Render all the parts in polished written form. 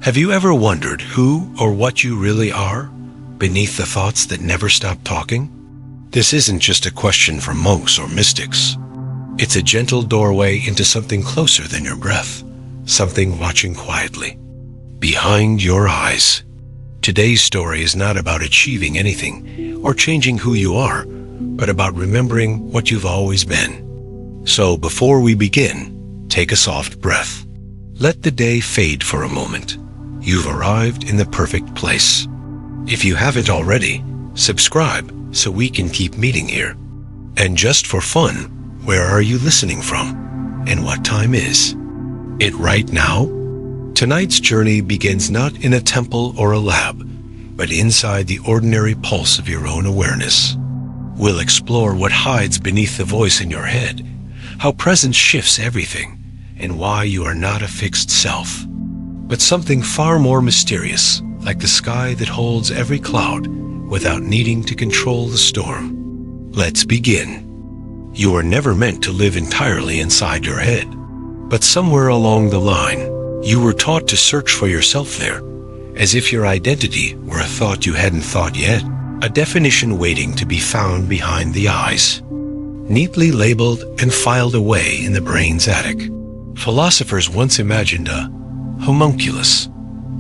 Have you ever wondered who or what you really are beneath the thoughts that never stop talking? This isn't just a question for monks or mystics. It's a gentle doorway into something closer than your breath, something watching quietly. Behind your eyes. Today's story is not about achieving anything or changing who you are, but about remembering what you've always been. So before we begin, take a soft breath. Let the day fade for a moment. You've arrived in the perfect place. If you haven't already, subscribe so we can keep meeting here. And just for fun, where are you listening from? And what time is it right now? Tonight's journey begins not in a temple or a lab, but inside the ordinary pulse of your own awareness. We'll explore what hides beneath the voice in your head, how presence shifts everything, and why you are not a fixed self, but something far more mysterious, like the sky that holds every cloud without needing to control the storm. Let's begin. You were never meant to live entirely inside your head, but somewhere along the line, you were taught to search for yourself there, as if your identity were a thought you hadn't thought yet, a definition waiting to be found behind the eyes, neatly labeled and filed away in the brain's attic. Philosophers once imagined a homunculus,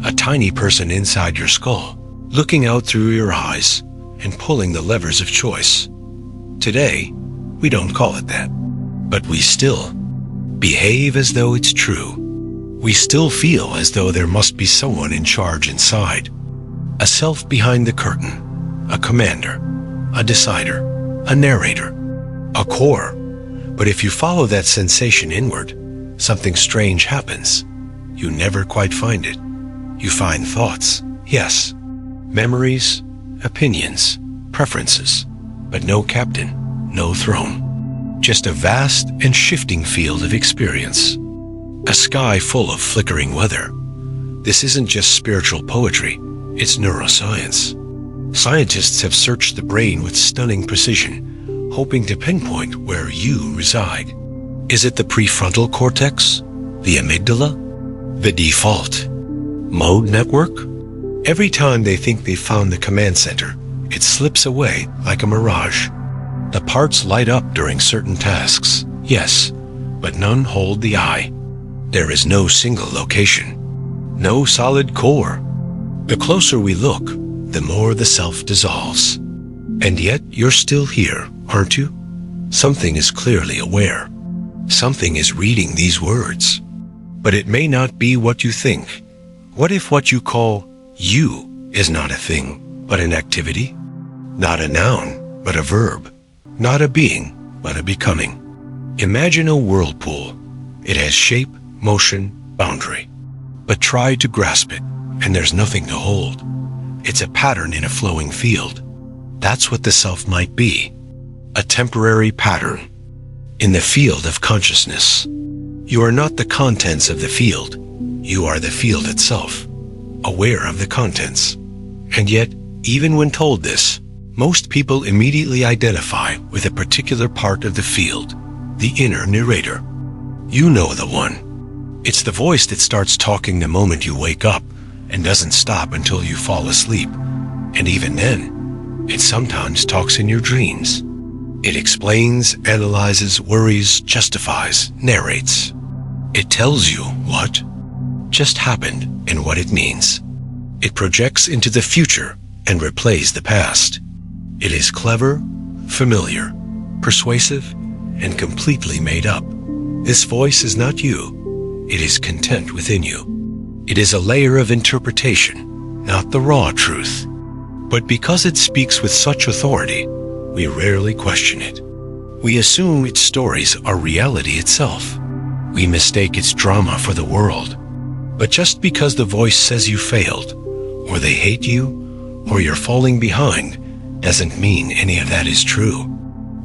a tiny person inside your skull, looking out through your eyes and pulling the levers of choice. Today, we don't call it that, but we still behave as though it's true. We still feel as though there must be someone in charge inside, a self behind the curtain, a commander, a decider, a narrator, a core. But if you follow that sensation inward, something strange happens. You never quite find it. You find thoughts, yes, memories, opinions, preferences, but no captain, no throne. Just a vast and shifting field of experience. A sky full of flickering weather. This isn't just spiritual poetry, it's neuroscience. Scientists have searched the brain with stunning precision, hoping to pinpoint where you reside. Is it the prefrontal cortex? The amygdala? The default mode network? Every time they think they've found the command center, it slips away like a mirage. The parts light up during certain tasks, yes, but none hold the eye. There is no single location, no solid core. The closer we look, the more the self dissolves. And yet you're still here, aren't you? Something is clearly aware. Something is reading these words. But it may not be what you think. What if what you call you is not a thing, but an activity? Not a noun, but a verb. Not a being, but a becoming. Imagine a whirlpool. It has shape, motion, boundary. But try to grasp it, and there's nothing to hold. It's a pattern in a flowing field. That's what the self might be. A temporary pattern. In the field of consciousness. You are not the contents of the field. You are the field itself, aware of the contents. And yet, even when told this, most people immediately identify with a particular part of the field, the inner narrator. You know the one. It's the voice that starts talking the moment you wake up and doesn't stop until you fall asleep. And even then, it sometimes talks in your dreams. It explains, analyzes, worries, justifies, narrates. It tells you what just happened and what it means. It projects into the future and replays the past. It is clever, familiar, persuasive, and completely made up. This voice is not you. It is content within you. It is a layer of interpretation, not the raw truth. But because it speaks with such authority, we rarely question it. We assume its stories are reality itself. We mistake its drama for the world. But just because the voice says you failed, or they hate you, or you're falling behind, doesn't mean any of that is true.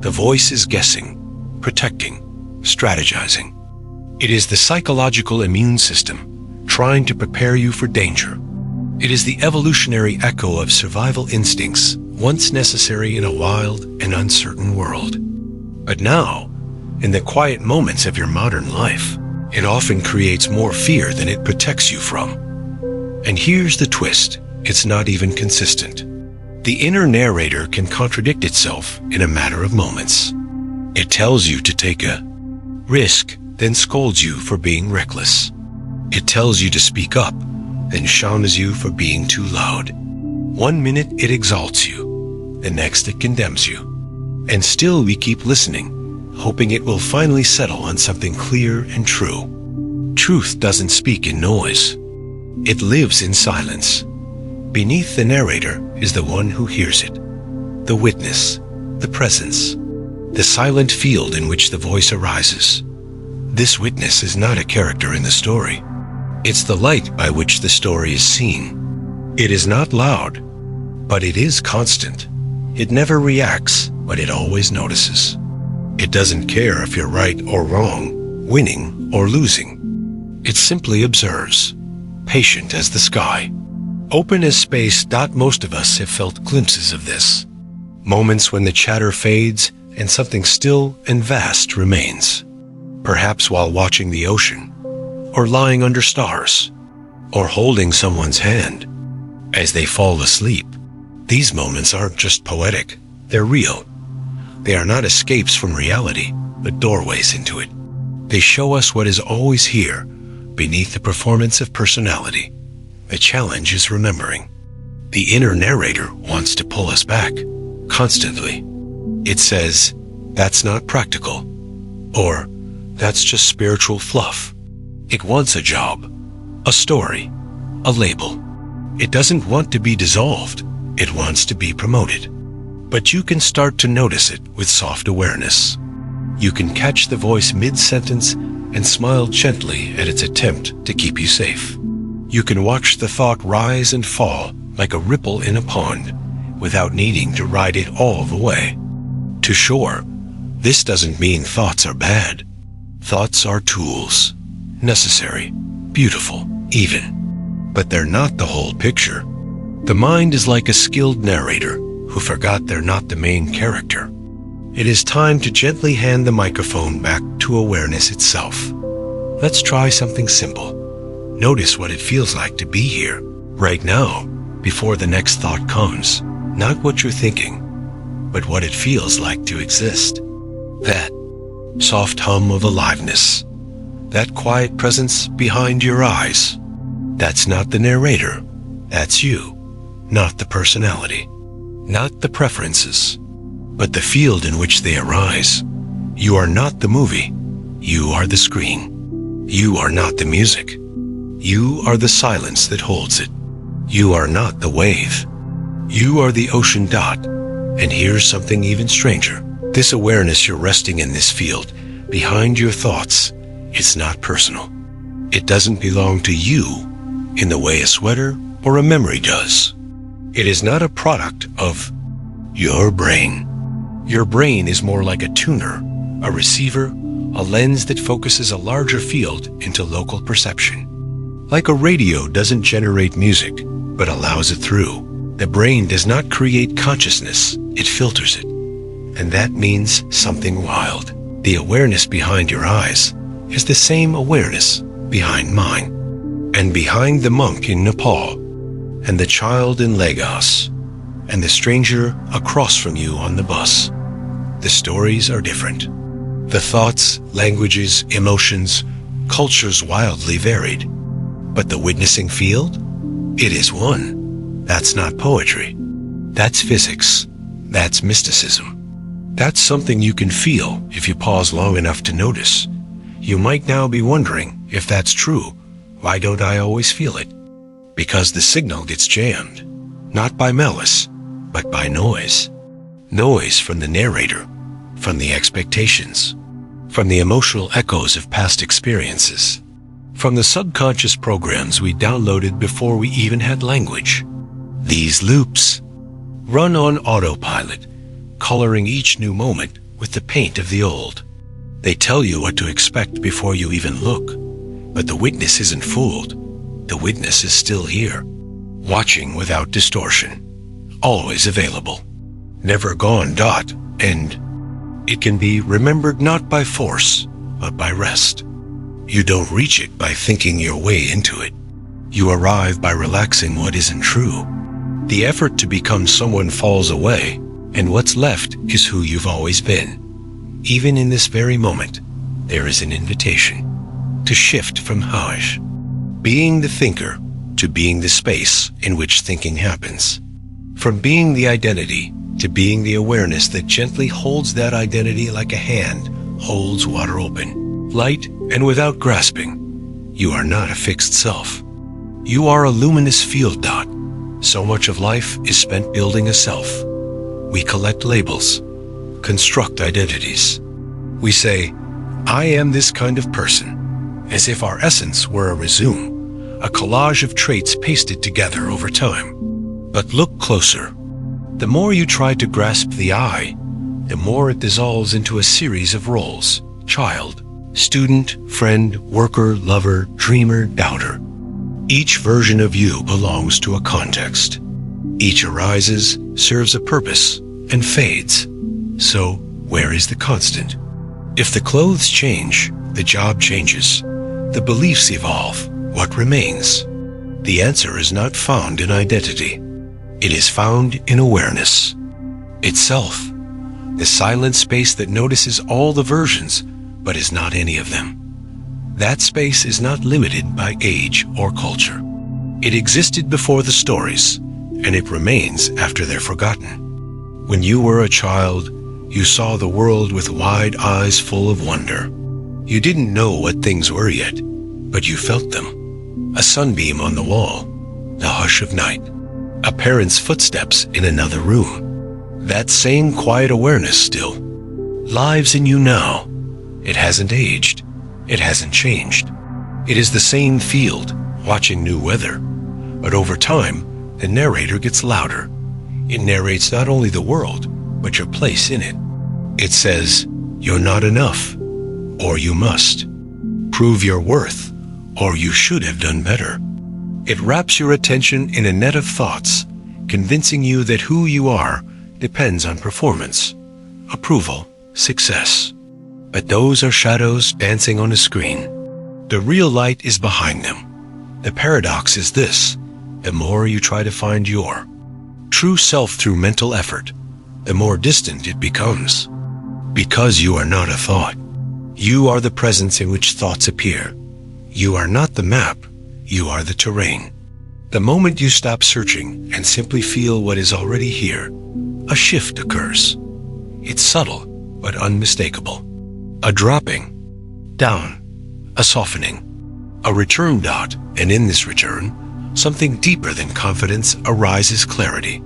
The voice is guessing, protecting, strategizing. It is the psychological immune system trying to prepare you for danger. It is the evolutionary echo of survival instincts once necessary in a wild and uncertain world. But now, in the quiet moments of your modern life, it often creates more fear than it protects you from. And here's the twist. It's not even consistent. The inner narrator can contradict itself in a matter of moments. It tells you to take a risk, then scolds you for being reckless. It tells you to speak up, then shauns you for being too loud. 1 minute it exalts you, the next it condemns you. And still we keep listening, hoping it will finally settle on something clear and true. Truth doesn't speak in noise. It lives in silence. Beneath the narrator is the one who hears it, the witness, the presence, the silent field in which the voice arises. This witness is not a character in the story. It's the light by which the story is seen. It is not loud, but it is constant. It never reacts, but it always notices. It doesn't care if you're right or wrong, winning or losing. It simply observes, patient as the sky, open as space. Most of us have felt glimpses of this. Moments when the chatter fades and something still and vast remains. Perhaps while watching the ocean, or lying under stars, or holding someone's hand as they fall asleep. These moments aren't just poetic, they're real. They are not escapes from reality, but doorways into it. They show us what is always here, beneath the performance of personality. The challenge is remembering. The inner narrator wants to pull us back, constantly. It says, that's not practical, or that's just spiritual fluff. It wants a job, a story, a label. It doesn't want to be dissolved. It wants to be promoted. But you can start to notice it with soft awareness. You can catch the voice mid-sentence and smile gently at its attempt to keep you safe. You can watch the thought rise and fall like a ripple in a pond without needing to ride it all the way to shore. This doesn't mean thoughts are bad. Thoughts are tools, necessary, beautiful, even. But they're not the whole picture. The mind is like a skilled narrator who forgot they're not the main character. It is time to gently hand the microphone back to awareness itself. Let's try something simple. Notice what it feels like to be here, right now, before the next thought comes. Not what you're thinking, but what it feels like to exist. That soft hum of aliveness, that quiet presence behind your eyes. That's not the narrator. That's you, not the personality, not the preferences, but the field in which they arise. You are not the movie. You are the screen. You are not the music. You are the silence that holds it. You are not the wave. You are the ocean dot. And here's something even stranger. This awareness you're resting in this field, behind your thoughts, it's not personal. It doesn't belong to you in the way a sweater or a memory does. It is not a product of your brain. Your brain is more like a tuner, a receiver, a lens that focuses a larger field into local perception. Like a radio doesn't generate music, but allows it through. The brain does not create consciousness, it filters it. And that means something wild. The awareness behind your eyes is the same awareness behind mine, and behind the monk in Nepal, and the child in Lagos, and the stranger across from you on the bus. The stories are different. The thoughts, languages, emotions, cultures wildly varied. But the witnessing field? It is one. That's not poetry. That's physics. That's mysticism. That's something you can feel if you pause long enough to notice. You might now be wondering, if that's true, why don't I always feel it? Because the signal gets jammed. Not by malice, but by noise. Noise from the narrator, from the expectations, from the emotional echoes of past experiences, from the subconscious programs we downloaded before we even had language. These loops run on autopilot, coloring each new moment with the paint of the old. They tell you what to expect before you even look. But the witness isn't fooled. The witness is still here, watching without distortion, always available, never gone. And it can be remembered not by force, but by rest. You don't reach it by thinking your way into it. You arrive by relaxing what isn't true. The effort to become someone falls away, and what's left is who you've always been. Even in this very moment, there is an invitation to shift from Hajj, being the thinker, to being the space in which thinking happens. From being the identity to being the awareness that gently holds that identity like a hand holds water open, light and without grasping. You are not a fixed self. You are a luminous field dot. So much of life is spent building a self. We collect labels, construct identities. We say, I am this kind of person, as if our essence were a resume, a collage of traits pasted together over time. But look closer. The more you try to grasp the I, the more it dissolves into a series of roles: child, student, friend, worker, lover, dreamer, doubter. Each version of you belongs to a context. Each arises, serves a purpose, and fades. So, where is the constant? If the clothes change, the job changes. The beliefs evolve. What remains? The answer is not found in identity. It is found in awareness. Itself. The silent space that notices all the versions, but is not any of them. That space is not limited by age or culture. It existed before the stories, and it remains after they're forgotten. When you were a child, you saw the world with wide eyes full of wonder. You didn't know what things were yet, but you felt them. A sunbeam on the wall, the hush of night, a parent's footsteps in another room. That same quiet awareness still lives in you now. It hasn't aged. It hasn't changed. It is the same field, watching new weather. But over time, the narrator gets louder. It narrates not only the world, but your place in it. It says, you're not enough, or you must. Prove your worth, or you should have done better. It wraps your attention in a net of thoughts, convincing you that who you are depends on performance, approval, success. But those are shadows dancing on a screen. The real light is behind them. The paradox is this: the more you try to find your true self through mental effort, the more distant it becomes. Because you are not a thought. You are the presence in which thoughts appear. You are not the map. You are the terrain. The moment you stop searching and simply feel what is already here, a shift occurs. It's subtle, but unmistakable. A dropping down, a softening, a return dot, and in this return, something deeper than confidence arises: clarity.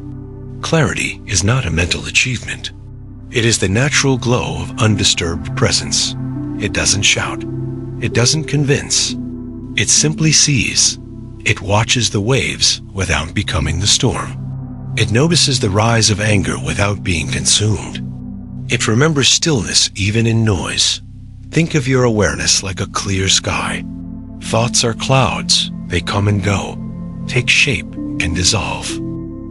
Clarity is not a mental achievement. It is the natural glow of undisturbed presence. It doesn't shout. It doesn't convince. It simply sees. It watches the waves without becoming the storm. It notices the rise of anger without being consumed. It remembers stillness even in noise. Think of your awareness like a clear sky. Thoughts are clouds. They come and go, take shape and dissolve.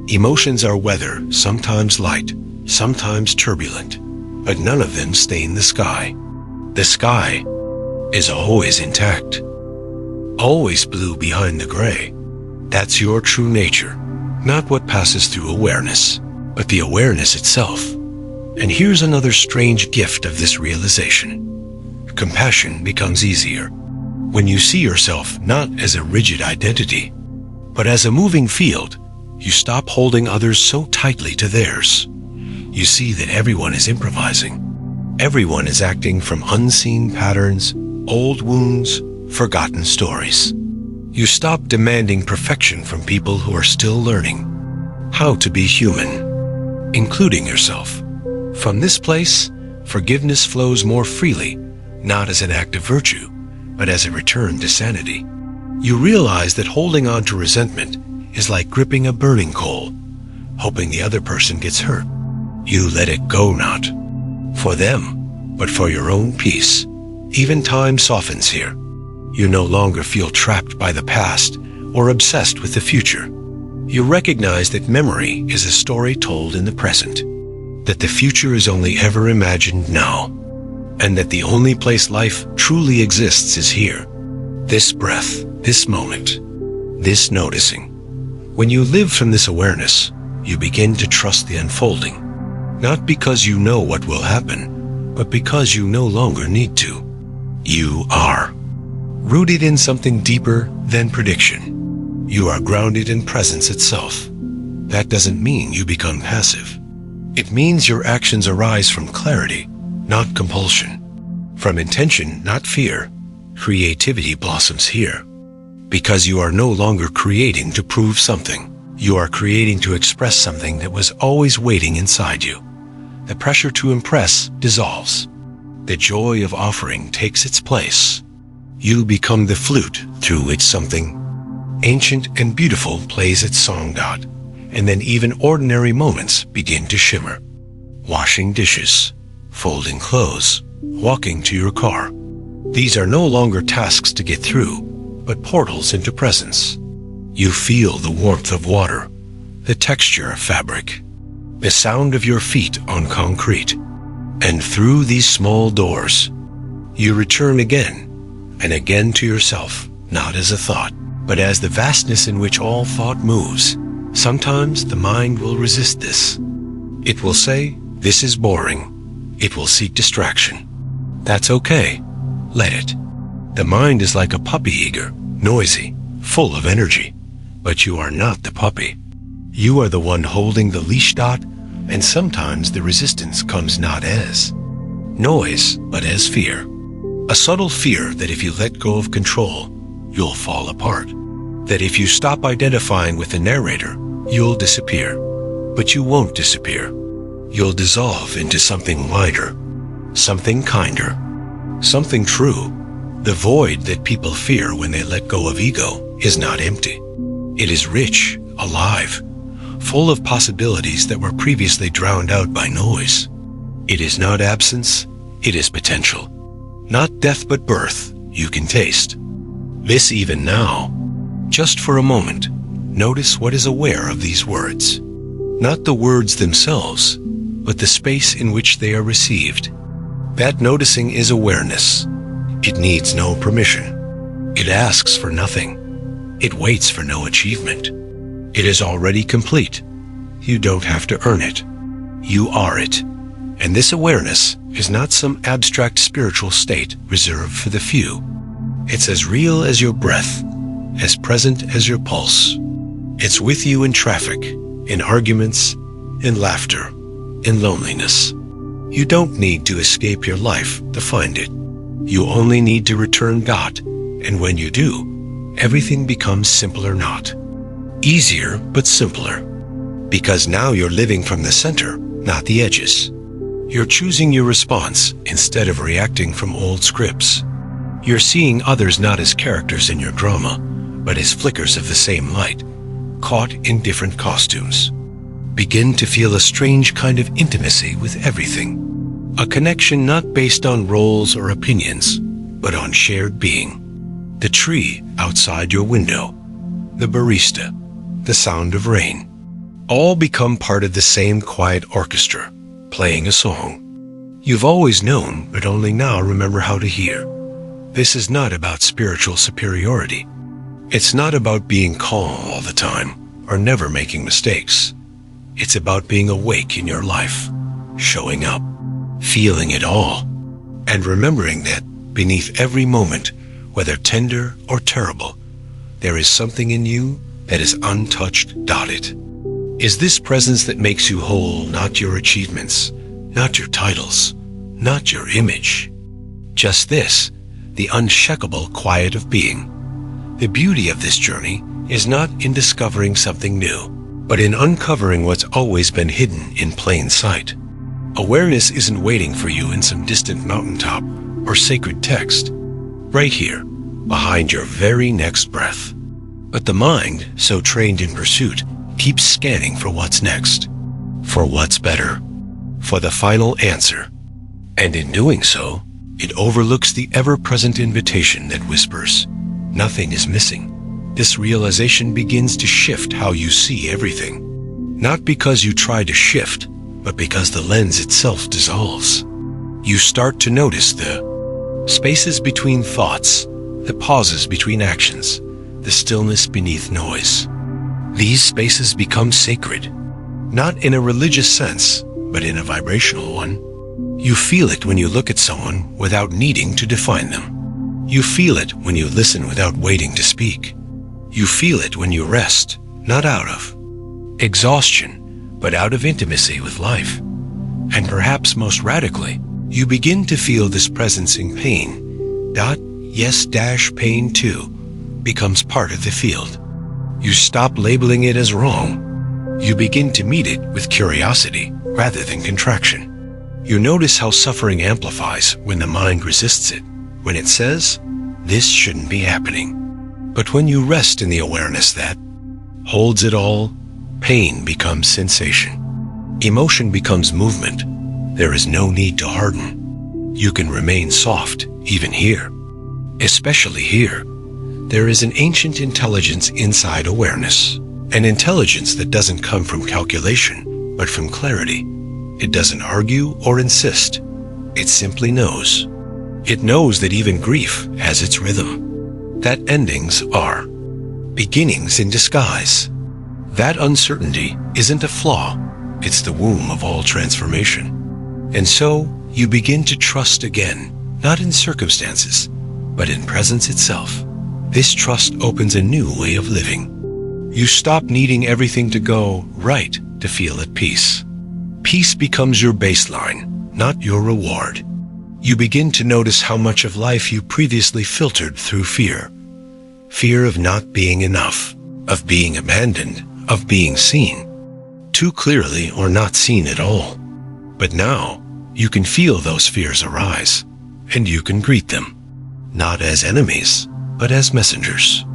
Emotions are weather, sometimes light, sometimes turbulent, but none of them stain the sky. The sky is always intact, always blue behind the gray. That's your true nature, not what passes through awareness, but the awareness itself. And here's another strange gift of this realization. Compassion becomes easier when you see yourself not as a rigid identity, but as a moving field. You stop holding others so tightly to theirs. You see that everyone is improvising. Everyone is acting from unseen patterns, old wounds, forgotten stories. You stop demanding perfection from people who are still learning how to be human, including yourself. From this place, forgiveness flows more freely, not as an act of virtue, but as a return to sanity. You realize that holding on to resentment is like gripping a burning coal, hoping the other person gets hurt. You let it go, not for them, but for your own peace. Even time softens here. You no longer feel trapped by the past or obsessed with the future. You recognize that memory is a story told in the present, that the future is only ever imagined now, and that the only place life truly exists is here. This breath, this moment. this noticing. When you live from this awareness, you begin to trust the unfolding, not because you know what will happen, but because you no longer need to. You are rooted in something deeper than prediction. You are grounded in presence itself. That doesn't mean you become passive. It means your actions arise from clarity, not compulsion. From intention, not fear, creativity blossoms here. Because you are no longer creating to prove something. You are creating to express something that was always waiting inside you. The pressure to impress dissolves. The joy of offering takes its place. You become the flute through which something ancient and beautiful plays its song god, and then even ordinary moments begin to shimmer. Washing dishes, folding clothes, walking to your car. These are no longer tasks to get through, but portals into presence. You feel the warmth of water, the texture of fabric, the sound of your feet on concrete. And through these small doors, you return again and again to yourself, not as a thought, but as the vastness in which all thought moves. Sometimes the mind will resist this. It will say, "This is boring." It will seek distraction. That's okay. Let it. The mind is like a puppy, eager, noisy, full of energy. But you are not the puppy. You are the one holding the leash dot, and sometimes the resistance comes not as noise, but as fear. A subtle fear that if you let go of control, you'll fall apart. That if you stop identifying with the narrator, you'll disappear. But you won't disappear. You'll dissolve into something wider, something kinder, something true. The void that people fear when they let go of ego is not empty. It is rich, alive, full of possibilities that were previously drowned out by noise. It is not absence, it is potential. Not death but birth, you can taste. This even now. Just for a moment, notice what is aware of these words. Not the words themselves, but the space in which they are received. That noticing is awareness. It needs no permission. It asks for nothing. It waits for no achievement. It is already complete. You don't have to earn it. You are it. And this awareness is not some abstract spiritual state reserved for the few. It's as real as your breath, as present as your pulse. It's with you in traffic, in arguments, in laughter, in loneliness. You don't need to escape your life to find it. You only need to return God, and when you do, everything becomes simpler, not easier, but simpler. Because now you're living from the center, not the edges. You're choosing your response instead of reacting from old scripts. You're seeing others not as characters in your drama, but as flickers of the same light, caught in different costumes. Begin to feel a strange kind of intimacy with everything. A connection not based on roles or opinions, but on shared being. The tree outside your window, the barista, the sound of rain, all become part of the same quiet orchestra, playing a song. You've always known, but only now remember how to hear. This is not about spiritual superiority. It's not about being calm all the time, or never making mistakes. It's about being awake in your life, showing up, feeling it all, and remembering that beneath every moment, whether tender or terrible, there is something in you that is untouched. It is this presence that makes you whole, not your achievements, not your titles, not your image. Just this, the unshakable quiet of being. The beauty of this journey is not in discovering something new, but in uncovering what's always been hidden in plain sight. Awareness isn't waiting for you in some distant mountaintop or sacred text. Right here, behind your very next breath. But the mind, so trained in pursuit, keeps scanning for what's next, for what's better, for the final answer. And in doing so, it overlooks the ever-present invitation that whispers, nothing is missing. This realization begins to shift how you see everything. Not because you try to shift, but because the lens itself dissolves. You start to notice the spaces between thoughts, the pauses between actions, the stillness beneath noise. These spaces become sacred, not in a religious sense, but in a vibrational one. You feel it when you look at someone without needing to define them. You feel it when you listen without waiting to speak. You feel it when you rest, not out of exhaustion, but out of intimacy with life. And perhaps most radically, you begin to feel this presence in pain. Pain too becomes part of the field. You stop labeling it as wrong. You begin to meet it with curiosity rather than contraction. You notice how suffering amplifies when the mind resists it, when it says, "This shouldn't be happening." But when you rest in the awareness that holds it all, pain becomes sensation. Emotion becomes movement. There is no need to harden. You can remain soft, even here. Especially here. There is an ancient intelligence inside awareness, an intelligence that doesn't come from calculation, but from clarity. It doesn't argue or insist. It simply knows. It knows that even grief has its rhythm, that endings are beginnings in disguise. That uncertainty isn't a flaw, it's the womb of all transformation. And so you begin to trust again, not in circumstances, but in presence itself. This trust opens a new way of living. You stop needing everything to go right to feel at peace. Peace becomes your baseline, not your reward. You begin to notice how much of life you previously filtered through fear. Fear of not being enough, of being abandoned, of being seen too clearly or not seen at all. But now, you can feel those fears arise, and you can greet them, not as enemies, but as messengers.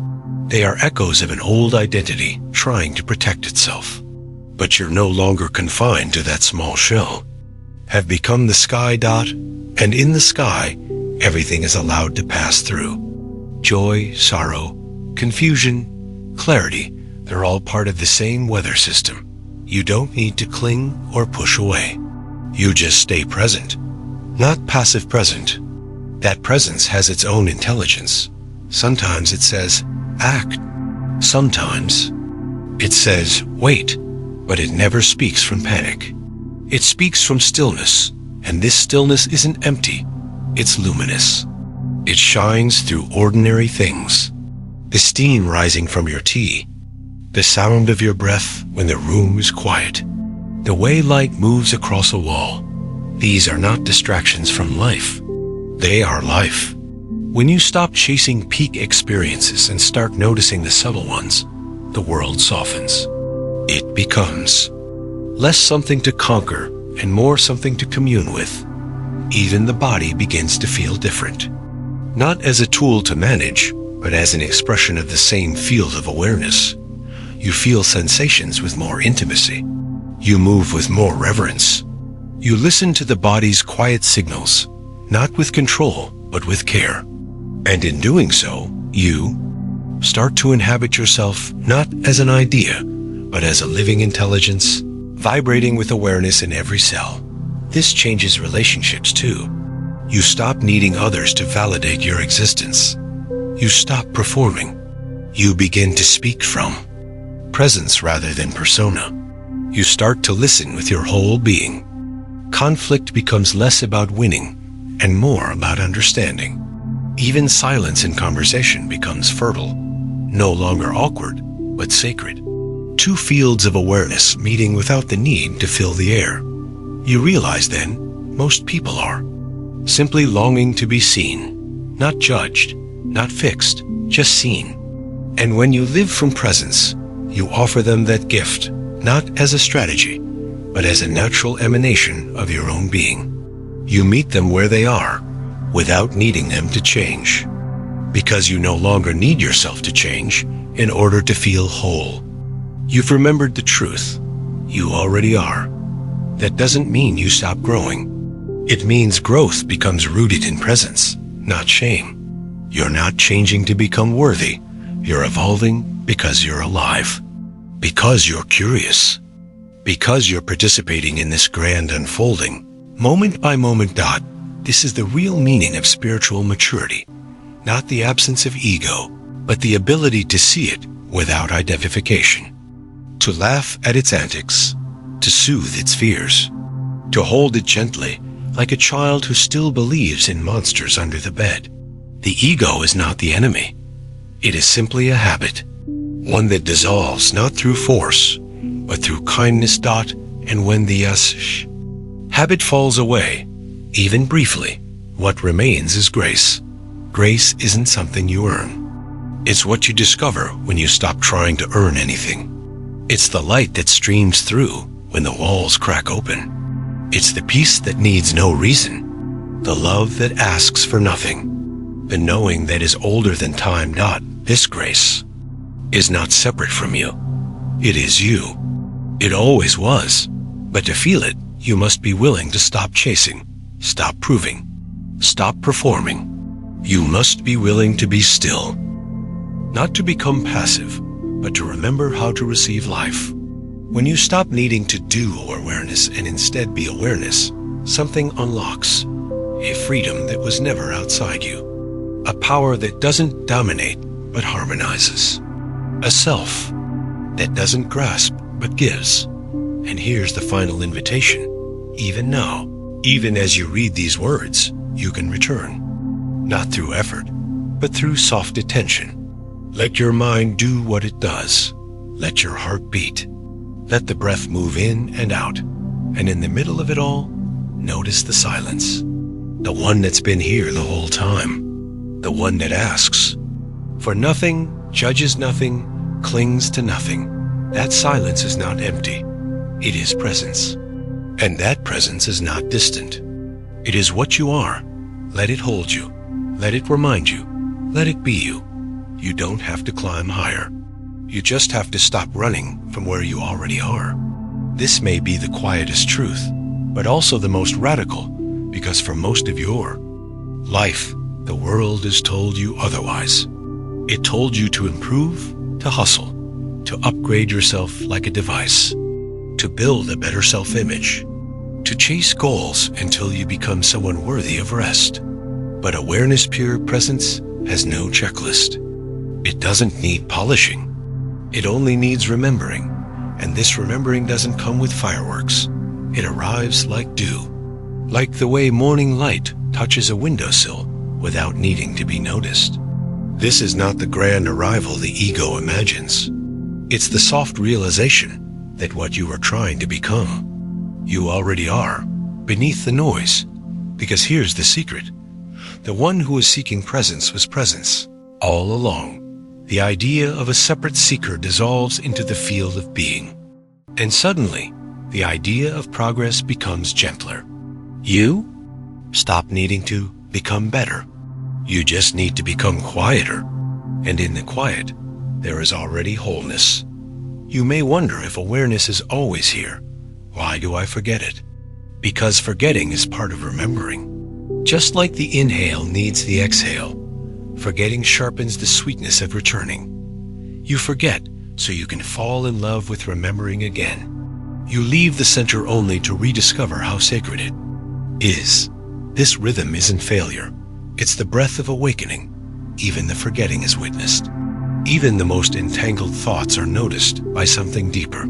They are echoes of an old identity trying to protect itself. But you're no longer confined to that small shell. Have become the sky, and in the sky, everything is allowed to pass through. Joy, sorrow, confusion, clarity, they're all part of the same weather system. You don't need to cling or push away. You just stay present, not passive present. That presence has its own intelligence. Sometimes it says, act. Sometimes it says, wait, but it never speaks from panic. It speaks from stillness, and this stillness isn't empty, it's luminous. It shines through ordinary things. The steam rising from your tea, the sound of your breath when the room is quiet, the way light moves across a wall. These are not distractions from life. They are life. When you stop chasing peak experiences and start noticing the subtle ones, the world softens. It becomes less something to conquer and more something to commune with. Even the body begins to feel different. Not as a tool to manage, but as an expression of the same field of awareness. You feel sensations with more intimacy. You move with more reverence. You listen to the body's quiet signals, not with control, but with care. And in doing so, you start to inhabit yourself not as an idea, but as a living intelligence, vibrating with awareness in every cell. This changes relationships too. You stop needing others to validate your existence. You stop performing. You begin to speak from presence rather than persona. You start to listen with your whole being. Conflict becomes less about winning and more about understanding. Even silence in conversation becomes fertile, no longer awkward, but sacred. Two fields of awareness meeting without the need to fill the air. You realize then, most people are simply longing to be seen, not judged, not fixed, just seen. And when you live from presence, you offer them that gift, not as a strategy, but as a natural emanation of your own being. You meet them where they are, without needing them to change, because you no longer need yourself to change in order to feel whole. You've remembered the truth. You already are. That doesn't mean you stop growing. It means growth becomes rooted in presence, not shame. You're not changing to become worthy. You're evolving because you're alive, because you're curious, because you're participating in this grand unfolding, moment by moment. This is the real meaning of spiritual maturity, not the absence of ego, but the ability to see it without identification, to laugh at its antics, to soothe its fears, to hold it gently like a child who still believes in monsters under the bed. The ego is not the enemy. It is simply a habit, one that dissolves not through force, but through kindness. And when the habit falls away, even briefly, what remains is grace. Grace isn't something you earn. It's what you discover when you stop trying to earn anything. It's the light that streams through when the walls crack open. It's the peace that needs no reason, the love that asks for nothing, the knowing that is older than time. This grace is not separate from you. It is you. It always was. But to feel it, you must be willing to stop chasing, stop proving, stop performing. You must be willing to be still. Not to become passive, but to remember how to receive life. When you stop needing to do awareness and instead be awareness, something unlocks, a freedom that was never outside you, a power that doesn't dominate but harmonizes, a self that doesn't grasp but gives. And here's the final invitation. Even now, even as you read these words, you can return, not through effort, but through soft attention. Let your mind do what it does. Let your heart beat. Let the breath move in and out. And in the middle of it all, notice the silence. The one that's been here the whole time. The one that asks for nothing, judges nothing, clings to nothing. That silence is not empty. It is presence. And that presence is not distant. It is what you are. Let it hold you. Let it remind you. Let it be you. You don't have to climb higher. You just have to stop running from where you already are. This may be the quietest truth, but also the most radical, because for most of your life, the world has told you otherwise. It told you to improve, to hustle, to upgrade yourself like a device, to build a better self-image, to chase goals until you become someone worthy of rest. But awareness pure presence has no checklist. It doesn't need polishing. It only needs remembering. And this remembering doesn't come with fireworks. It arrives like dew, like the way morning light touches a windowsill without needing to be noticed. This is not the grand arrival the ego imagines. It's the soft realization that what you are trying to become, you already are, beneath the noise. Because here's the secret. The one who was seeking presence was presence all along. The idea of a separate seeker dissolves into the field of being. And suddenly, the idea of progress becomes gentler. You stop needing to become better. You just need to become quieter. And in the quiet, there is already wholeness. You may wonder if awareness is always here. Why do I forget it? Because forgetting is part of remembering. Just like the inhale needs the exhale, forgetting sharpens the sweetness of returning. You forget so you can fall in love with remembering again. You leave the center only to rediscover how sacred it is. This rhythm isn't failure. It's the breath of awakening. Even the forgetting is witnessed. Even the most entangled thoughts are noticed by something deeper.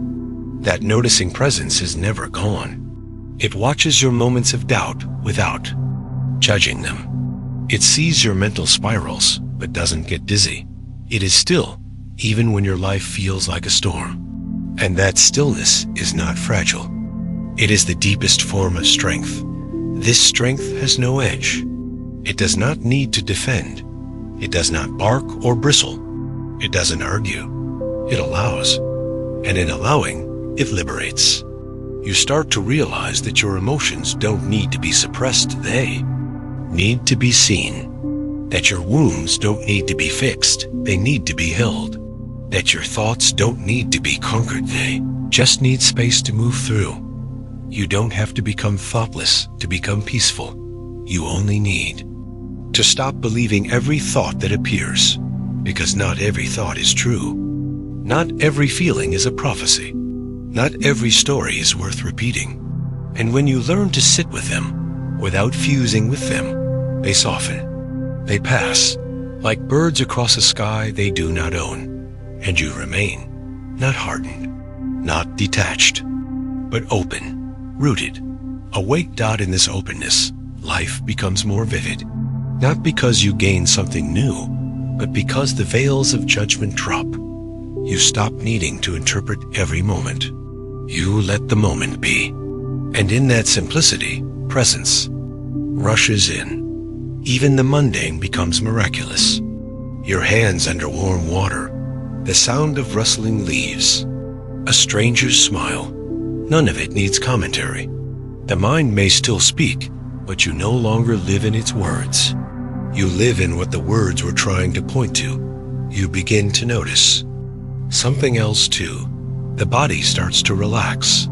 That noticing presence is never gone. It watches your moments of doubt without judging them. It sees your mental spirals, but doesn't get dizzy. It is still, even when your life feels like a storm. And that stillness is not fragile. It is the deepest form of strength. This strength has no edge. It does not need to defend. It does not bark or bristle. It doesn't argue. It allows. And in allowing, it liberates. You start to realize that your emotions don't need to be suppressed. They need to be seen. That your wounds don't need to be fixed. They need to be held. That your thoughts don't need to be conquered. They just need space to move through. You don't have to become thoughtless to become peaceful. You only need to stop believing every thought that appears, because not every thought is true. Not every feeling is a prophecy. Not every story is worth repeating. And when you learn to sit with them, without fusing with them, they soften. They pass, Like birds across a sky they do not own, and you remain, not hardened, not detached, but open, rooted. Awake. In this openness, life becomes more vivid, not because you gain something new, but because the veils of judgment drop. You stop needing to interpret every moment. You let the moment be. And in that simplicity, presence rushes in. Even the mundane becomes miraculous. Your hands under warm water, the sound of rustling leaves, a stranger's smile. None of it needs commentary. The mind may still speak, but you no longer live in its words. You live in what the words were trying to point to. You begin to notice something else too. The body starts to relax,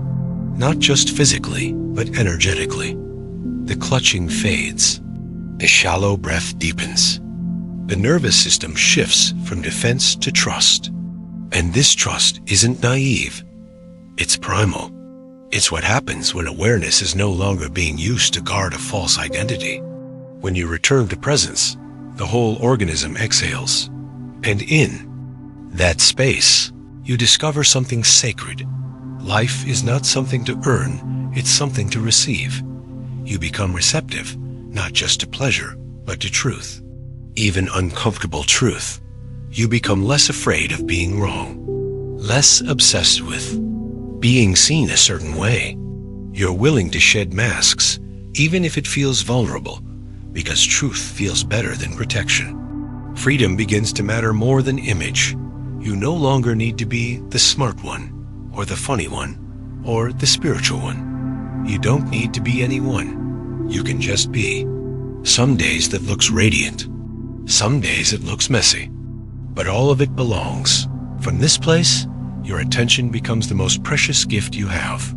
not just physically, but energetically. The clutching fades. The shallow breath deepens. The nervous system shifts from defense to trust. And this trust isn't naive. It's primal. It's what happens when awareness is no longer being used to guard a false identity. When you return to presence, the whole organism exhales. And in that space, you discover something sacred. Life is not something to earn, it's something to receive. You become receptive, not just to pleasure, but to truth. Even uncomfortable truth. You become less afraid of being wrong, less obsessed with being seen a certain way. You're willing to shed masks, even if it feels vulnerable, because truth feels better than protection. Freedom begins to matter more than image. You no longer need to be the smart one, or the funny one, or the spiritual one. You don't need to be anyone. You can just be. Some days that looks radiant. Some days it looks messy. But all of it belongs. From this place, your attention becomes the most precious gift you have.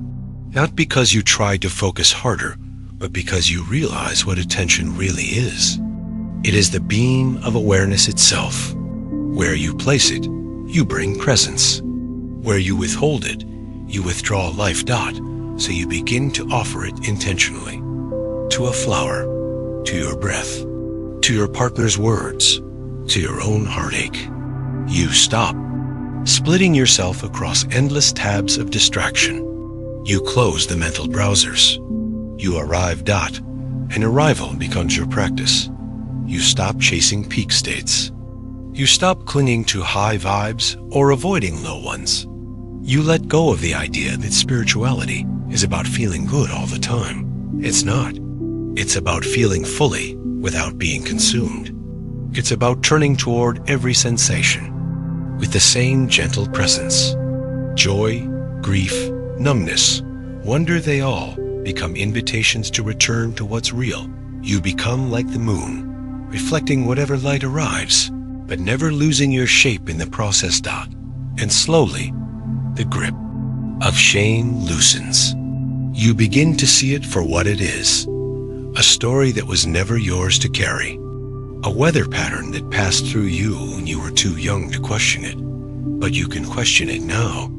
Not because you tried to focus harder, but because you realize what attention really is. It is the beam of awareness itself. Where you place it, you bring presence. Where you withhold it, you withdraw life. So you begin to offer it intentionally. To a flower, to your breath, to your partner's words, to your own heartache. You stop, splitting yourself across endless tabs of distraction. You close the mental browsers. You arrive. An arrival becomes your practice. You stop chasing peak states. You stop clinging to high vibes or avoiding low ones. You let go of the idea that spirituality is about feeling good all the time. It's not. It's about feeling fully without being consumed. It's about turning toward every sensation with the same gentle presence. Joy, grief, numbness, wonder, they all become invitations to return to what's real. You become like the moon, reflecting whatever light arrives, but never losing your shape in the process. And slowly, the grip of shame loosens. You begin to see it for what it is. A story that was never yours to carry. A weather pattern that passed through you when you were too young to question it. But you can question it now.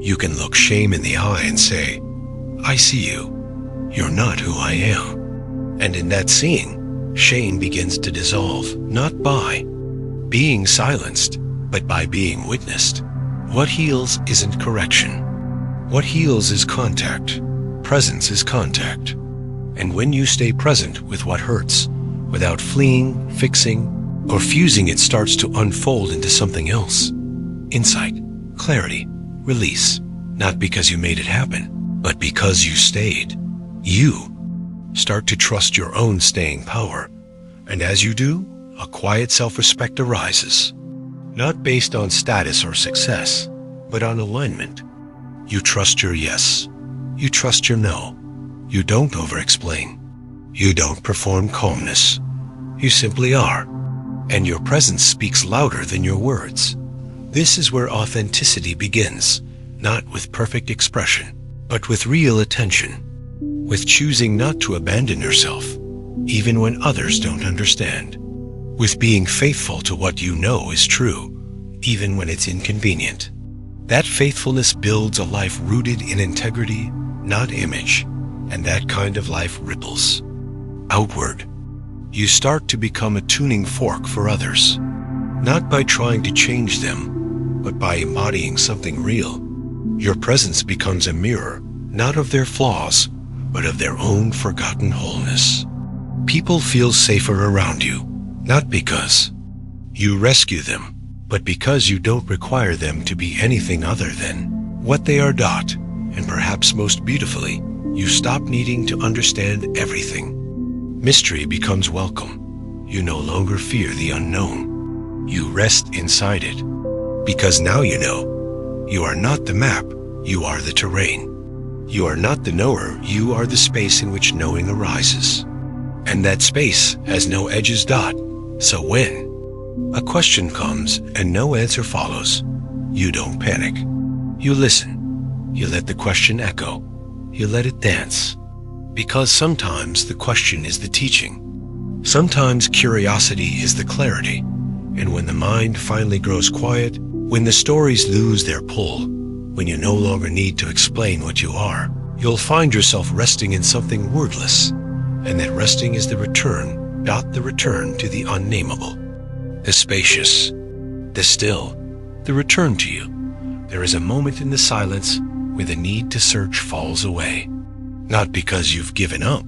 You can look shame in the eye and say, I see you. You're not who I am. And in that seeing, shame begins to dissolve, not by being silenced, but by being witnessed. What heals isn't correction. What heals is contact. Presence is contact. And when you stay present with what hurts, without fleeing, fixing, or fusing, it starts to unfold into something else. Insight, clarity, release. Not because you made it happen, but because you stayed. You start to trust your own staying power. And as you do, a quiet self-respect arises. Not based on status or success, but on alignment. You trust your yes. You trust your no. You don't over-explain. You don't perform calmness. You simply are. And your presence speaks louder than your words. This is where authenticity begins, not with perfect expression, but with real attention. With choosing not to abandon yourself, even when others don't understand. With being faithful to what you know is true, even when it's inconvenient. That faithfulness builds a life rooted in integrity, not image, and that kind of life ripples outward, You start to become a tuning fork for others, not by trying to change them, but by embodying something real. Your presence becomes a mirror, not of their flaws, but of their own forgotten wholeness. People feel safer around you, not because you rescue them, but because you don't require them to be anything other than what they are not. And perhaps most beautifully, you stop needing to understand everything. Mystery becomes welcome. You no longer fear the unknown. You rest inside it. Because now you know, you are not the map, you are the terrain. You are not the knower, you are the space in which knowing arises. And that space has no edges. So when a question comes and no answer follows, you don't panic. You listen. You let the question echo. You let it dance. Because sometimes the question is the teaching. Sometimes curiosity is the clarity. And when the mind finally grows quiet, when the stories lose their pull, when you no longer need to explain what you are, you'll find yourself resting in something wordless. And that resting is the return to the unnameable, the spacious, the still, the return to you. There is a moment in the silence where the need to search falls away, not because you've given up,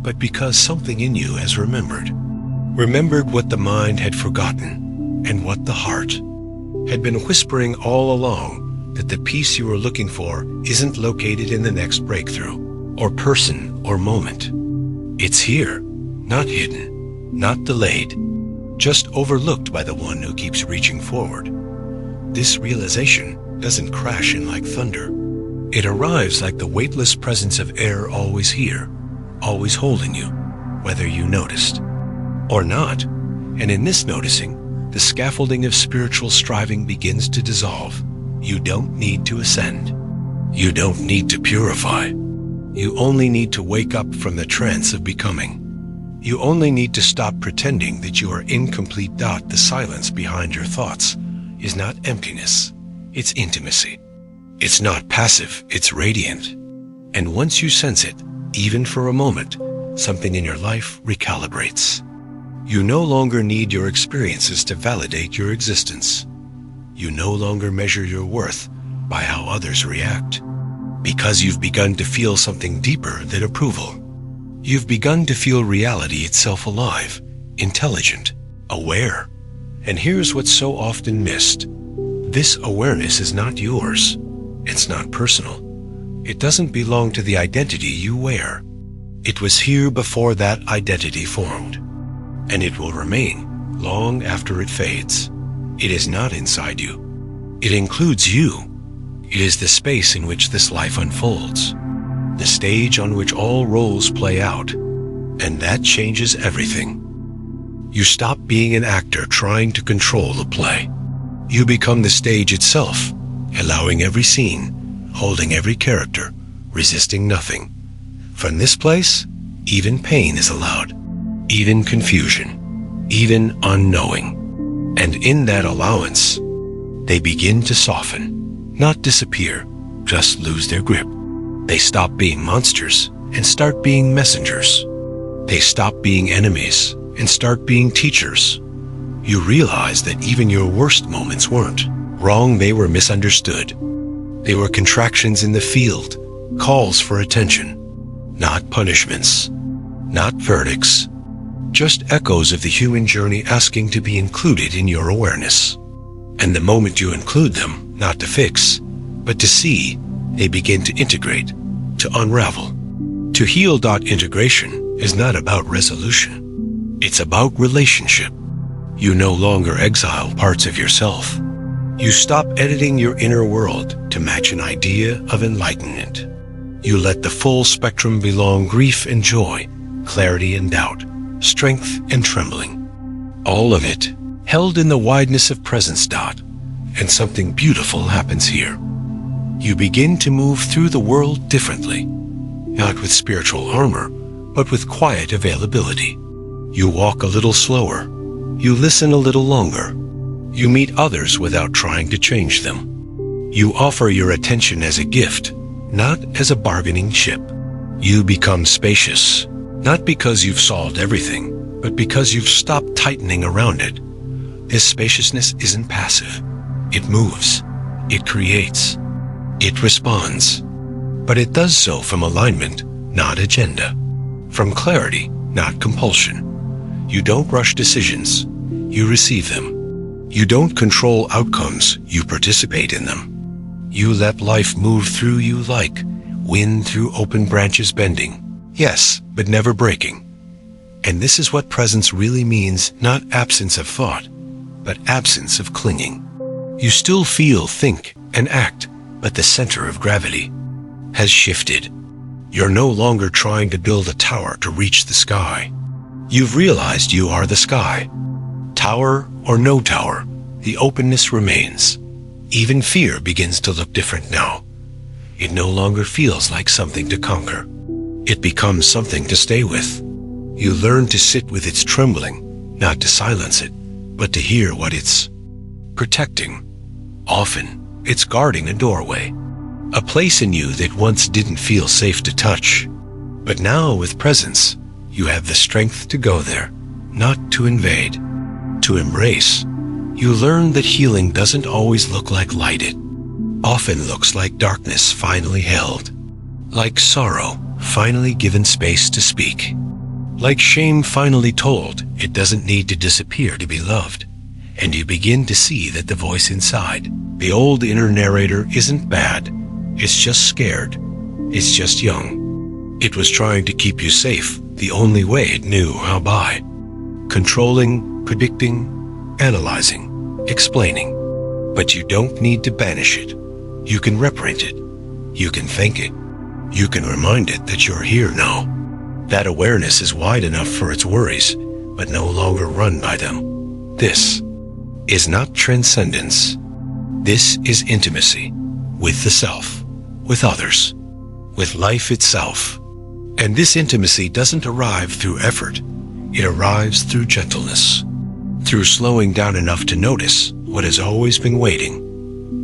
but because something in you has remembered what the mind had forgotten and what the heart had been whispering all along, that the peace you are looking for isn't located in the next breakthrough, or person, or moment. It's here, not hidden, not delayed, just overlooked by the one who keeps reaching forward. This realization doesn't crash in like thunder. It arrives like the weightless presence of air, always here, always holding you, whether you noticed or not. And in this noticing, the scaffolding of spiritual striving begins to dissolve. You don't need to ascend. You don't need to purify. You only need to wake up from the trance of becoming. You only need to stop pretending that you are incomplete. The silence behind your thoughts is not emptiness, it's intimacy. It's not passive, it's radiant. And once you sense it, even for a moment, something in your life recalibrates. You no longer need your experiences to validate your existence. You no longer measure your worth by how others react, because you've begun to feel something deeper than approval. You've begun to feel reality itself alive, intelligent, aware. And here's what's so often missed. This awareness is not yours. It's not personal. It doesn't belong to the identity you wear. It was here before that identity formed, and it will remain long after it fades. It is not inside you. It includes you. It is the space in which this life unfolds, the stage on which all roles play out, and that changes everything. You stop being an actor trying to control the play. You become the stage itself, allowing every scene, holding every character, resisting nothing. From this place, even pain is allowed, even confusion, even unknowing. And in that allowance, they begin to soften, not disappear, just lose their grip. They stop being monsters and start being messengers. They stop being enemies and start being teachers. You realize that even your worst moments weren't wrong, they were misunderstood. They were contractions in the field, calls for attention, not punishments, not verdicts, just echoes of the human journey asking to be included in your awareness. And the moment you include them, not to fix, but to see, they begin to integrate, to unravel. To heal. Integration is not about resolution. It's about relationship. You no longer exile parts of yourself. You stop editing your inner world to match an idea of enlightenment. You let the full spectrum belong: grief and joy, clarity and doubt, strength and trembling. All of it held in the wideness of presence. And something beautiful happens here. You begin to move through the world differently, not with spiritual armor, but with quiet availability. You walk a little slower. You listen a little longer. You meet others without trying to change them. You offer your attention as a gift, not as a bargaining chip. You become spacious, not because you've solved everything, but because you've stopped tightening around it. This spaciousness isn't passive. It moves. It creates. It responds. But it does so from alignment, not agenda. From clarity, not compulsion. You don't rush decisions. You receive them. You don't control outcomes. You participate in them. You let life move through you like wind through open branches bending. Yes, but never breaking. And this is what presence really means, not absence of thought, but absence of clinging. You still feel, think, and act, but the center of gravity has shifted. You're no longer trying to build a tower to reach the sky. You've realized you are the sky. Tower or no tower, the openness remains. Even fear begins to look different now. It no longer feels like something to conquer. It becomes something to stay with. You learn to sit with its trembling, not to silence it, but to hear what it's protecting. Often, it's guarding a doorway, a place in you that once didn't feel safe to touch. But now, with presence, you have the strength to go there, not to invade, to embrace. You learn that healing doesn't always look like light. It often looks like darkness finally held, like sorrow finally given space to speak, like shame finally told it doesn't need to disappear to be loved. And you begin to see that the voice inside, the old inner narrator, isn't bad. It's just scared. It's just young. It was trying to keep you safe the only way it knew how, by controlling, predicting, analyzing, explaining. But you don't need to banish it. You can reprint it. You can thank it. You can remind it that you're here now. That awareness is wide enough for its worries, but no longer run by them. This is not transcendence. This is intimacy with the self, with others, with life itself. And this intimacy doesn't arrive through effort. It arrives through gentleness, through slowing down enough to notice what has always been waiting.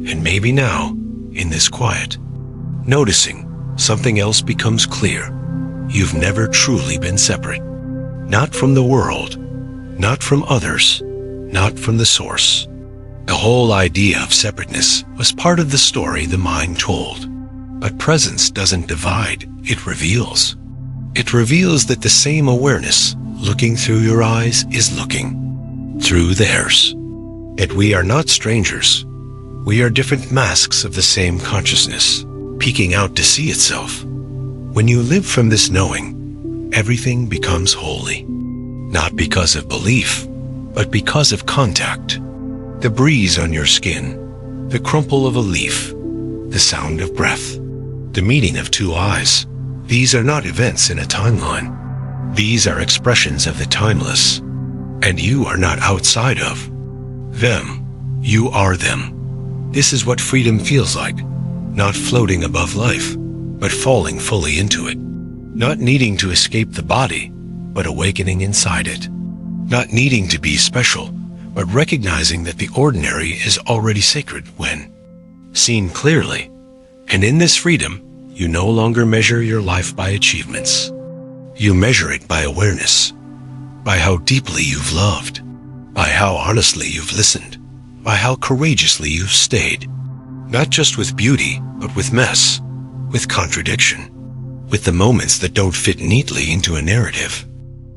And maybe now, in this quiet, noticing something else becomes clear. You've never truly been separate. Not from the world, not from others, not from the source. The whole idea of separateness was part of the story the mind told. But presence doesn't divide, it reveals. It reveals that the same awareness looking through your eyes is looking through theirs. That we are not strangers. We are different masks of the same consciousness, peeking out to see itself. When you live from this knowing, everything becomes holy. Not because of belief, but because of contact. The breeze on your skin, the crumple of a leaf, the sound of breath, the meeting of two eyes. These are not events in a timeline. These are expressions of the timeless. And you are not outside of them. You are them. This is what freedom feels like. Not floating above life, but falling fully into it. Not needing to escape the body, but awakening inside it. Not needing to be special, but recognizing that the ordinary is already sacred when seen clearly. And in this freedom, you no longer measure your life by achievements. You measure it by awareness, by how deeply you've loved, by how honestly you've listened, by how courageously you've stayed. Not just with beauty, but with mess, with contradiction, with the moments that don't fit neatly into a narrative.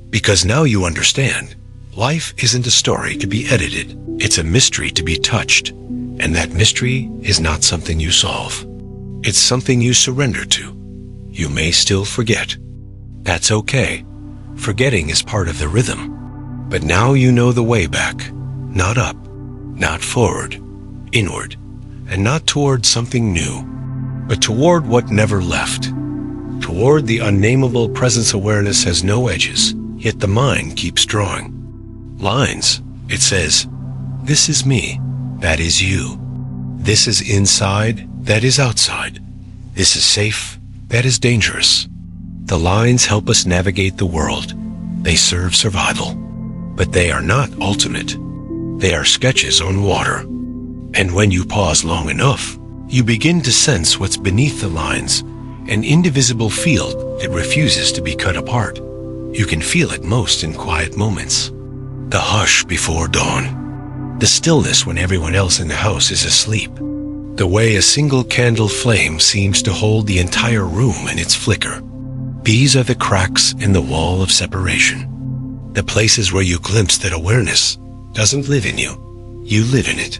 Because now you understand, life isn't a story to be edited. It's a mystery to be touched. And that mystery is not something you solve. It's something you surrender to. You may still forget. That's okay. Forgetting is part of the rhythm. But now you know the way back. Not up, not forward, inward, and not toward something new, but toward what never left. Toward the unnameable presence awareness has no edges, yet the mind keeps drawing lines. It says, this is me, that is you. This is inside, that is outside. This is safe, that is dangerous. The lines help us navigate the world. They serve survival. But they are not ultimate. They are sketches on water. And when you pause long enough, you begin to sense what's beneath the lines, an indivisible field that refuses to be cut apart. You can feel it most in quiet moments. The hush before dawn. The stillness when everyone else in the house is asleep. The way a single candle flame seems to hold the entire room in its flicker. These are the cracks in the wall of separation. The places where you glimpse that awareness doesn't live in you. You live in it.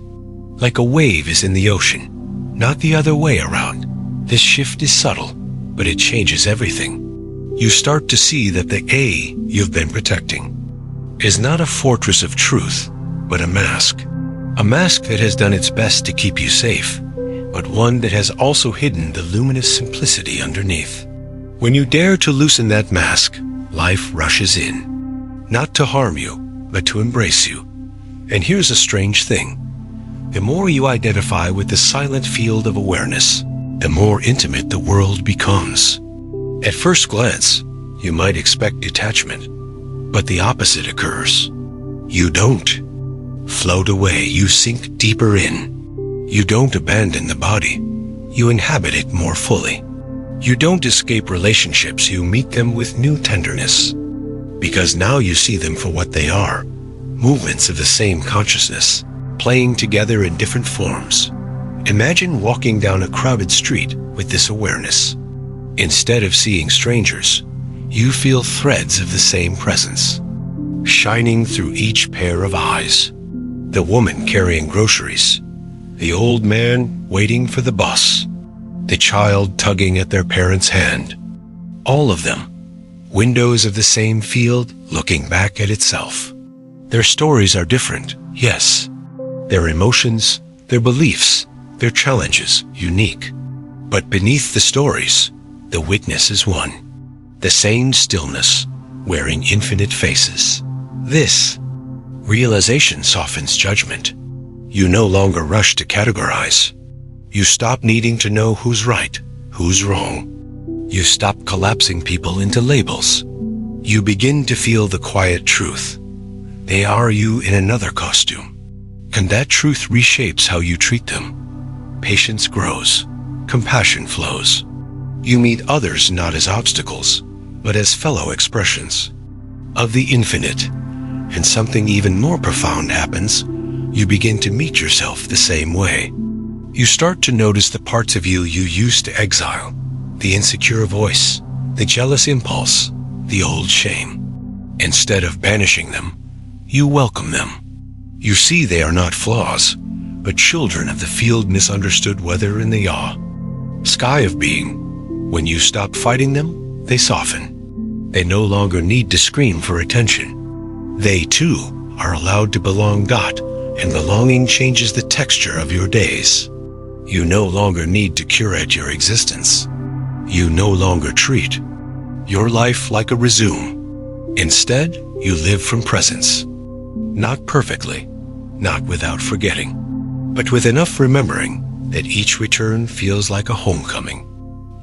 Like a wave is in the ocean, not the other way around. This shift is subtle, but it changes everything. You start to see that the A you've been protecting is not a fortress of truth, but a mask. A mask that has done its best to keep you safe, but one that has also hidden the luminous simplicity underneath. When you dare to loosen that mask, life rushes in. Not to harm you, but to embrace you. And here's a strange thing. The more you identify with the silent field of awareness, the more intimate the world becomes. At first glance, you might expect detachment, but the opposite occurs. You don't float away, you sink deeper in. You don't abandon the body, you inhabit it more fully. You don't escape relationships, you meet them with new tenderness. Because now you see them for what they are, movements of the same consciousness, playing together in different forms. Imagine walking down a crowded street with this awareness. Instead of seeing strangers, you feel threads of the same presence, shining through each pair of eyes. The woman carrying groceries, the old man waiting for the bus, the child tugging at their parent's hand. All of them, windows of the same field looking back at itself. Their stories are different, yes. Their emotions, their beliefs, their challenges, unique. But beneath the stories, the witness is one. The same stillness, wearing infinite faces. This realization softens judgment. You no longer rush to categorize. You stop needing to know who's right, who's wrong. You stop collapsing people into labels. You begin to feel the quiet truth. They are you in another costume. And that truth reshapes how you treat them. Patience grows. Compassion flows. You meet others not as obstacles, but as fellow expressions of the infinite. And something even more profound happens. You begin to meet yourself the same way. You start to notice the parts of you used to exile. The insecure voice, the jealous impulse, the old shame. Instead of banishing them, you welcome them. You see they are not flaws, but children of the field misunderstood whether in the awe. Sky of being. When you stop fighting them, they soften. They no longer need to scream for attention. They too are allowed to belong. And belonging changes the texture of your days. You no longer need to curate your existence. You no longer treat your life like a resume. Instead, you live from presence. Not perfectly, not without forgetting, but with enough remembering that each return feels like a homecoming.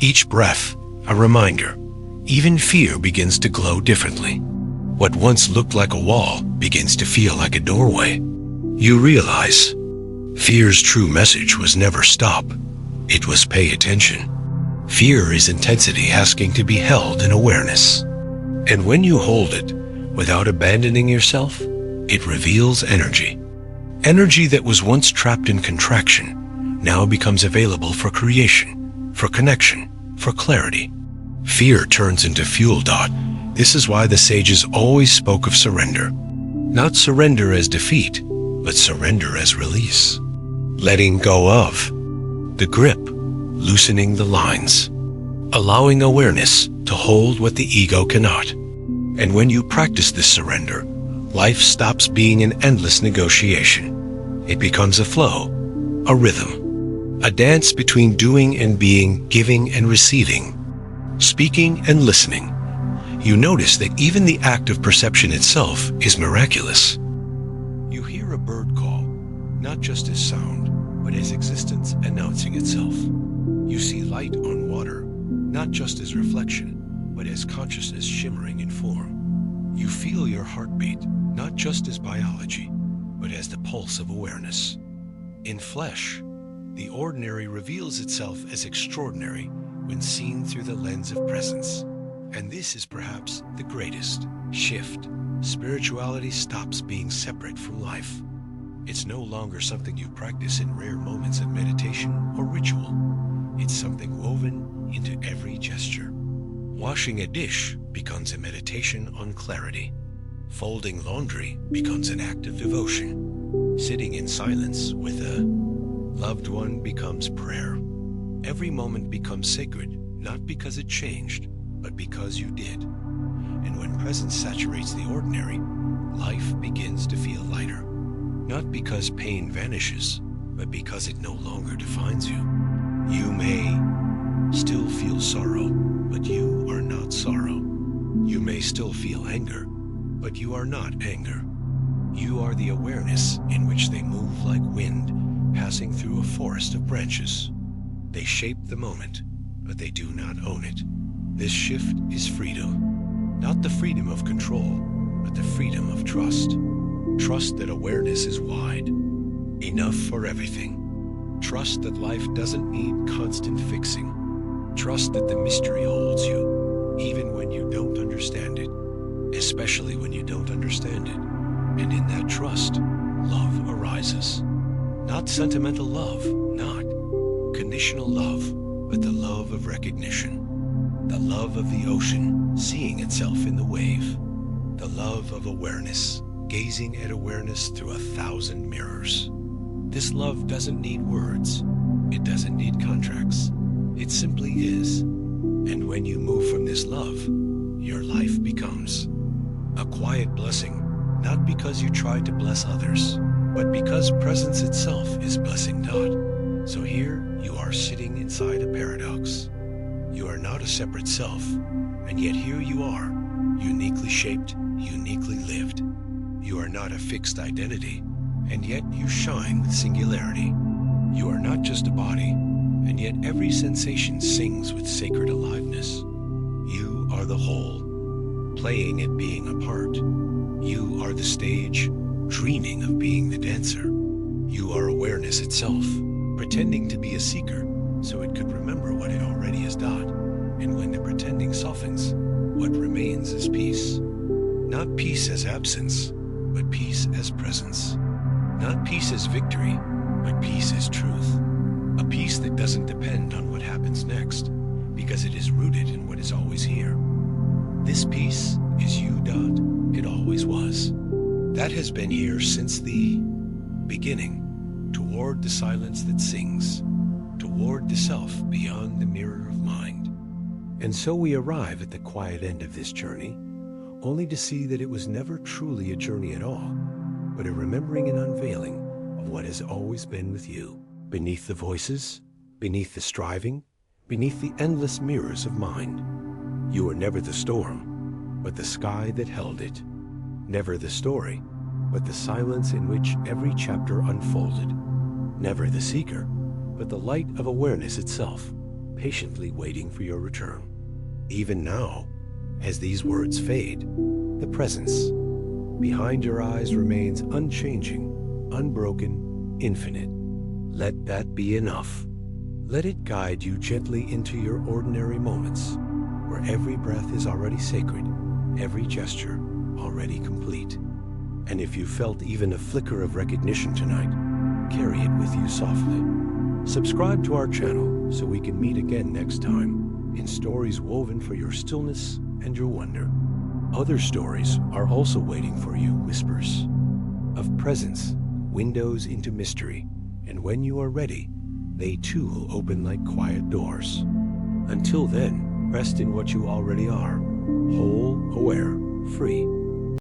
Each breath, a reminder. Even fear begins to glow differently. What once looked like a wall begins to feel like a doorway. You realize fear's true message was never stop. It was pay attention. Fear is intensity asking to be held in awareness. And when you hold it, without abandoning yourself, it reveals energy. Energy that was once trapped in contraction now becomes available for creation, for connection, for clarity. Fear turns into fuel. This is why the sages always spoke of surrender. Not surrender as defeat, but surrender as release. Letting go of the grip, loosening the lines, allowing awareness to hold what the ego cannot. And when you practice this surrender, life stops being an endless negotiation. It becomes a flow, a rhythm, a dance between doing and being, giving and receiving, speaking and listening. You notice that even the act of perception itself is miraculous. You hear a bird call, not just as sound, but as existence announcing itself. You see light on water, not just as reflection, but as consciousness shimmering in form. You feel your heartbeat, not just as biology, but as the pulse of awareness. In flesh, the ordinary reveals itself as extraordinary when seen through the lens of presence. And this is perhaps the greatest shift. Spirituality stops being separate from life. It's no longer something you practice in rare moments of meditation or ritual. It's something woven into every gesture. Washing a dish becomes a meditation on clarity. Folding laundry becomes an act of devotion. Sitting in silence with a loved one becomes prayer. Every moment becomes sacred, not because it changed, but because you did. And when presence saturates the ordinary, life begins to feel lighter. Not because pain vanishes, but because it no longer defines you. You may still feel sorrow, but you are not sorrow. You may still feel anger, but you are not anger. You are the awareness in which they move like wind, passing through a forest of branches. They shape the moment, but they do not own it. This shift is freedom. Not the freedom of control, but the freedom of trust. Trust that awareness is wide, enough for everything. Trust that life doesn't need constant fixing. Trust that the mystery holds you, even when you don't understand it, especially when you don't understand it. And in that trust, love arises. Not sentimental love, not conditional love, but the love of recognition. The love of the ocean, seeing itself in the wave. The love of awareness, gazing at awareness through 1,000 mirrors. This love doesn't need words. It doesn't need contracts. It simply is. And when you move from this love, your life becomes a quiet blessing, not because you try to bless others, but because presence itself is blessing not. So here you are sitting inside a paradox. You are not a separate self, and yet here you are, uniquely shaped, uniquely lived. You are not a fixed identity, and yet you shine with singularity. You are not just a body, and yet every sensation sings with sacred aliveness. You are the whole, playing at being a part. You are the stage, dreaming of being the dancer. You are awareness itself, pretending to be a seeker so it could remember what it already has done. And when the pretending softens, what remains is peace. Not peace as absence, but peace as presence. Not peace as victory, but peace as truth. A peace that doesn't depend on what happens next, because it is rooted in what is always here. This peace is you. It always was. That has been here since the beginning, toward the silence that sings, toward the self beyond the mirror of mind. And so we arrive at the quiet end of this journey, only to see that it was never truly a journey at all, but a remembering and unveiling of what has always been with you, beneath the voices, beneath the striving, beneath the endless mirrors of mind. You were never the storm, but the sky that held it. Never the story, but the silence in which every chapter unfolded. Never the seeker, but the light of awareness itself, patiently waiting for your return. Even now, as these words fade, the presence behind your eyes remains unchanging, unbroken, infinite. Let that be enough. Let it guide you gently into your ordinary moments, where every breath is already sacred, every gesture already complete. And if you felt even a flicker of recognition tonight, carry it with you softly. Subscribe to our channel so we can meet again next time in stories woven for your stillness and your wonder. Other stories are also waiting for you, whispers of presence, windows into mystery, and when you are ready, they too will open like quiet doors. Until then, rest in what you already are, whole, aware, free,